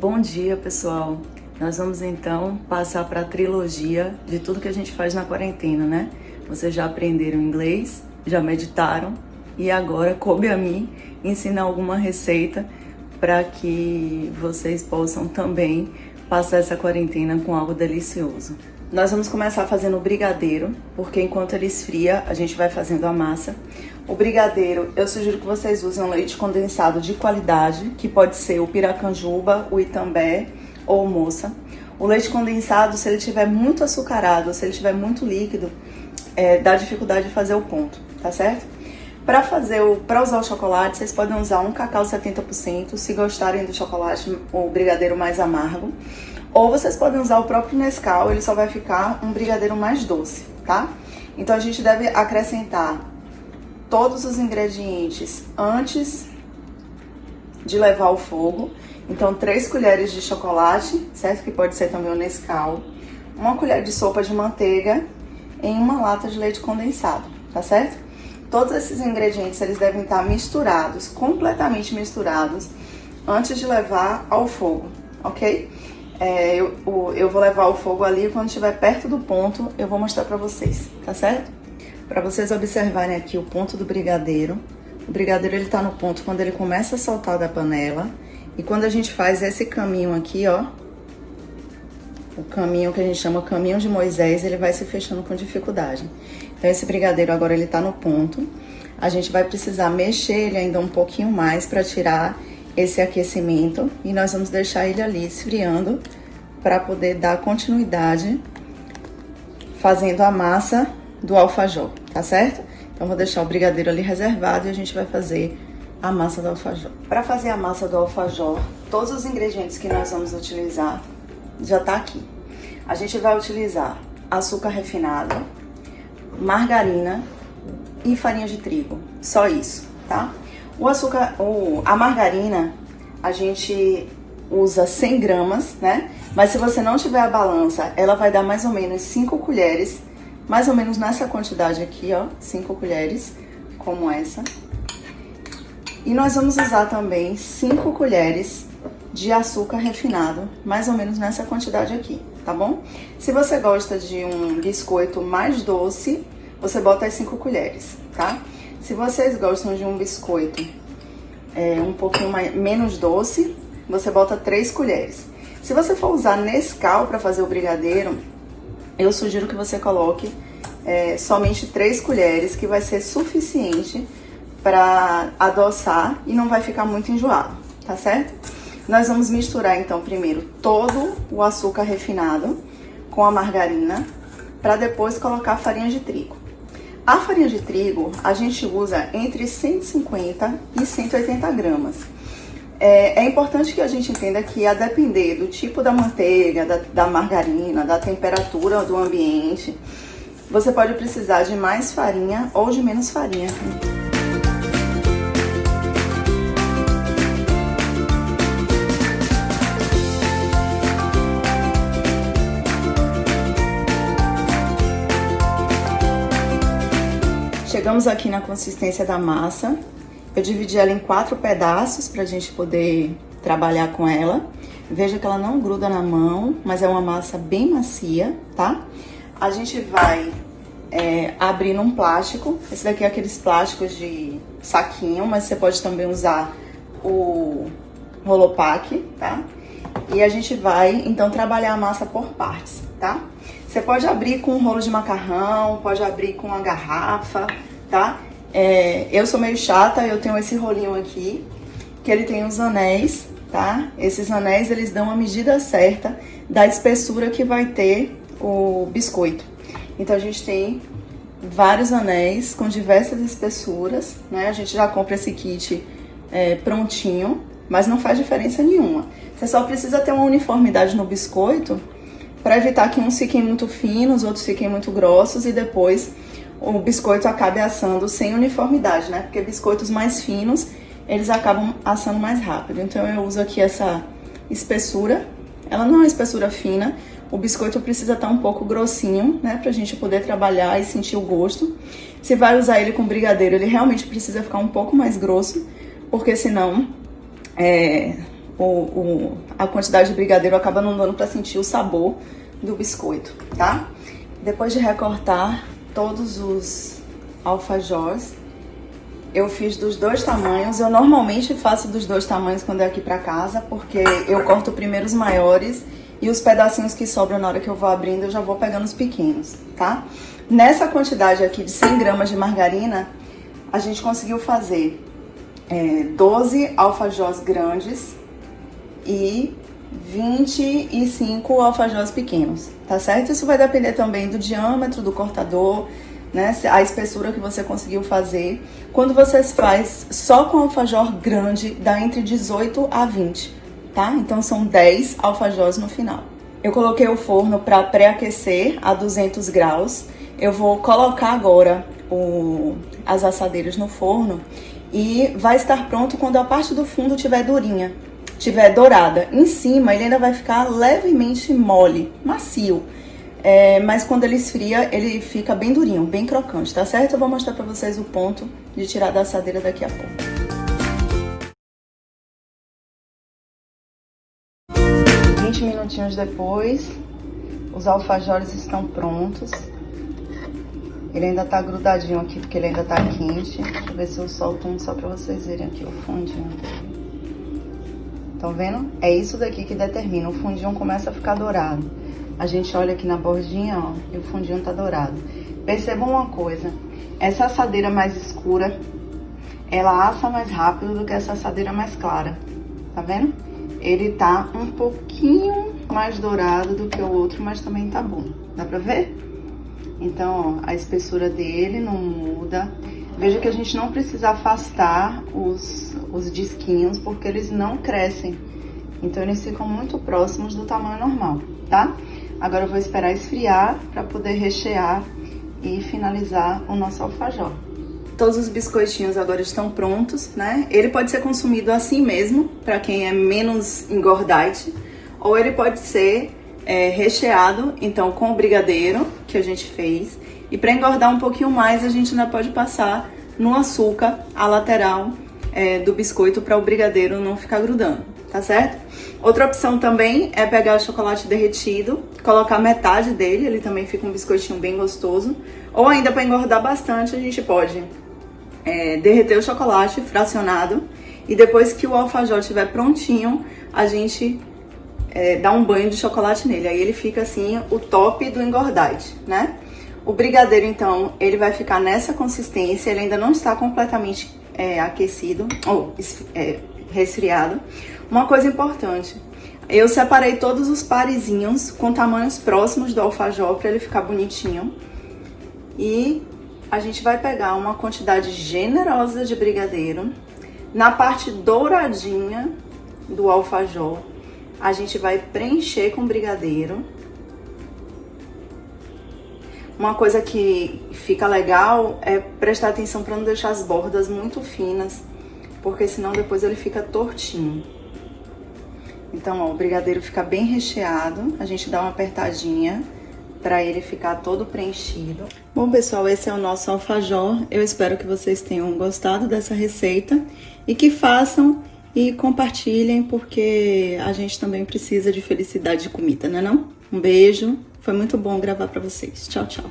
Bom dia, pessoal! Nós vamos então passar para a trilogia de tudo que a gente faz na quarentena, né? Vocês já aprenderam inglês, já meditaram e agora coube a mim ensinar alguma receita para que vocês possam também passar essa quarentena com algo delicioso. Nós vamos começar fazendo o brigadeiro, porque enquanto ele esfria, a gente vai fazendo a massa. O brigadeiro, eu sugiro que vocês usem um leite condensado de qualidade, que pode ser o Piracanjuba, o Itambé ou o Moça. O leite condensado, se ele estiver muito açucarado, se ele estiver muito líquido, dá dificuldade de fazer o ponto, tá certo? Para usar o chocolate, vocês podem usar um cacau 70%, se gostarem do chocolate, o brigadeiro mais amargo. Ou vocês podem usar o próprio Nescau, ele só vai ficar um brigadeiro mais doce, tá? Então a gente deve acrescentar todos os ingredientes antes de levar ao fogo. Então 3 colheres de chocolate, certo? Que pode ser também o Nescau. 1 colher de sopa de manteiga em uma lata de leite condensado, tá certo? Todos esses ingredientes, eles devem estar misturados, completamente misturados, antes de levar ao fogo, ok? Eu vou levar ao fogo ali, quando estiver perto do ponto, eu vou mostrar pra vocês, tá certo? Pra vocês observarem aqui o ponto do brigadeiro. O brigadeiro, ele tá no ponto quando ele começa a soltar da panela. E quando a gente faz esse caminho aqui, ó, o caminho que a gente chama caminho de Moisés, ele vai se fechando com dificuldade. Então esse brigadeiro agora ele tá no ponto. A gente vai precisar mexer ele ainda um pouquinho mais para tirar esse aquecimento e nós vamos deixar ele ali esfriando para poder dar continuidade fazendo a massa do alfajor, tá certo? Então vou deixar o brigadeiro ali reservado e a gente vai fazer a massa do alfajor. Para fazer a massa do alfajor, todos os ingredientes que nós vamos utilizar já tá aqui. A gente vai utilizar açúcar refinado, margarina e farinha de trigo, só isso, tá? A margarina, a gente usa 100 gramas, né? Mas se você não tiver a balança, ela vai dar mais ou menos 5 colheres, mais ou menos nessa quantidade aqui, ó, 5 colheres, como essa. E nós vamos usar também 5 colheres de açúcar refinado, mais ou menos nessa quantidade aqui, tá bom? Se você gosta de um biscoito mais doce, você bota as 5 colheres, tá? Se vocês gostam de um biscoito um pouquinho menos doce, você bota 3 colheres. Se você for usar Nescau para fazer o brigadeiro, eu sugiro que você coloque somente 3 colheres, que vai ser suficiente para adoçar e não vai ficar muito enjoado, tá certo? Nós vamos misturar então primeiro todo o açúcar refinado com a margarina, para depois colocar a farinha de trigo. A farinha de trigo, a gente usa entre 150 e 180 gramas. É importante que a gente entenda que, a depender do tipo da manteiga, da margarina, da temperatura do ambiente, você pode precisar de mais farinha ou de menos farinha. Chegamos aqui na consistência da massa. Eu dividi ela em 4 pedaços pra gente poder trabalhar com ela. Veja que ela não gruda na mão, mas é uma massa bem macia, tá? A gente vai abrir num plástico. Esse daqui é aqueles plásticos de saquinho, mas você pode também usar o Rolopac, tá? E a gente vai, então, trabalhar a massa por partes, tá? Você pode abrir com um rolo de macarrão, pode abrir com uma garrafa, tá? Eu sou meio chata, eu tenho esse rolinho aqui, que ele tem os anéis, tá? Esses anéis, eles dão a medida certa da espessura que vai ter o biscoito. Então, a gente tem vários anéis com diversas espessuras, né? A gente já compra esse kit prontinho, mas não faz diferença nenhuma. Você só precisa ter uma uniformidade no biscoito para evitar que uns fiquem muito finos, outros fiquem muito grossos e depois o biscoito acabe assando sem uniformidade, né? Porque biscoitos mais finos, eles acabam assando mais rápido. Então eu uso aqui essa espessura. Ela não é uma espessura fina, o biscoito precisa estar um pouco grossinho, né? Pra gente poder trabalhar e sentir o gosto. Se vai usar ele com brigadeiro, ele realmente precisa ficar um pouco mais grosso, porque senão a quantidade de brigadeiro acaba não dando para sentir o sabor do biscoito, tá? Depois de recortar todos os alfajores, eu fiz dos 2 tamanhos. Eu normalmente faço dos 2 tamanhos quando é aqui pra casa, porque eu corto primeiro os maiores e os pedacinhos que sobram na hora que eu vou abrindo, eu já vou pegando os pequenos, tá? Nessa quantidade aqui de 100 gramas de margarina, a gente conseguiu fazer 12 alfajores grandes e 25 alfajores pequenos, tá certo? Isso vai depender também do diâmetro do cortador, né? A espessura que você conseguiu fazer. Quando você faz só com alfajor grande, dá entre 18 a 20, tá? Então são 10 alfajores no final. Eu coloquei o forno para pré-aquecer a 200 graus. Eu vou colocar agora as assadeiras no forno e vai estar pronto quando a parte do fundo estiver durinha, estiver dourada. Em cima ele ainda vai ficar levemente mole, macio. Mas quando ele esfria, ele fica bem durinho, bem crocante, tá certo? Eu vou mostrar pra vocês o ponto de tirar da assadeira daqui a pouco. 20 minutinhos depois, os alfajores estão prontos. Ele ainda tá grudadinho aqui, porque ele ainda tá quente. Deixa eu ver se eu solto um só pra vocês verem aqui o fundinho dele. Estão vendo? É isso daqui que determina. O fundinho começa a ficar dourado. A gente olha aqui na bordinha, ó, e o fundinho tá dourado. Percebam uma coisa, essa assadeira mais escura, ela assa mais rápido do que essa assadeira mais clara, tá vendo? Ele tá um pouquinho mais dourado do que o outro, mas também tá bom, dá pra ver? Então, ó, a espessura dele não muda. Veja que a gente não precisa afastar os disquinhos, porque eles não crescem. Então, eles ficam muito próximos do tamanho normal, tá? Agora eu vou esperar esfriar para poder rechear e finalizar o nosso alfajor. Todos os biscoitinhos agora estão prontos, né? Ele pode ser consumido assim mesmo, para quem é menos engordante, ou ele pode ser recheado, então, com o brigadeiro que a gente fez. E para engordar um pouquinho mais, a gente ainda pode passar no açúcar a lateral do biscoito para o brigadeiro não ficar grudando, tá certo? Outra opção também é pegar o chocolate derretido, colocar metade dele, ele também fica um biscoitinho bem gostoso. Ou ainda para engordar bastante, a gente pode derreter o chocolate fracionado e depois que o alfajor estiver prontinho, a gente dá um banho de chocolate nele. Aí ele fica assim, o top do engordite, né? O brigadeiro, então, ele vai ficar nessa consistência, ele ainda não está completamente aquecido ou resfriado. Uma coisa importante, eu separei todos os parezinhos com tamanhos próximos do alfajor para ele ficar bonitinho. E a gente vai pegar uma quantidade generosa de brigadeiro. Na parte douradinha do alfajor, a gente vai preencher com brigadeiro. Uma coisa que fica legal é prestar atenção para não deixar as bordas muito finas, porque senão depois ele fica tortinho. Então, ó, o brigadeiro fica bem recheado, a gente dá uma apertadinha para ele ficar todo preenchido. Bom, pessoal, esse é o nosso alfajor. Eu espero que vocês tenham gostado dessa receita e que façam e compartilhem, porque a gente também precisa de felicidade de comida, né não? Um beijo, foi muito bom gravar para vocês. Tchau, tchau.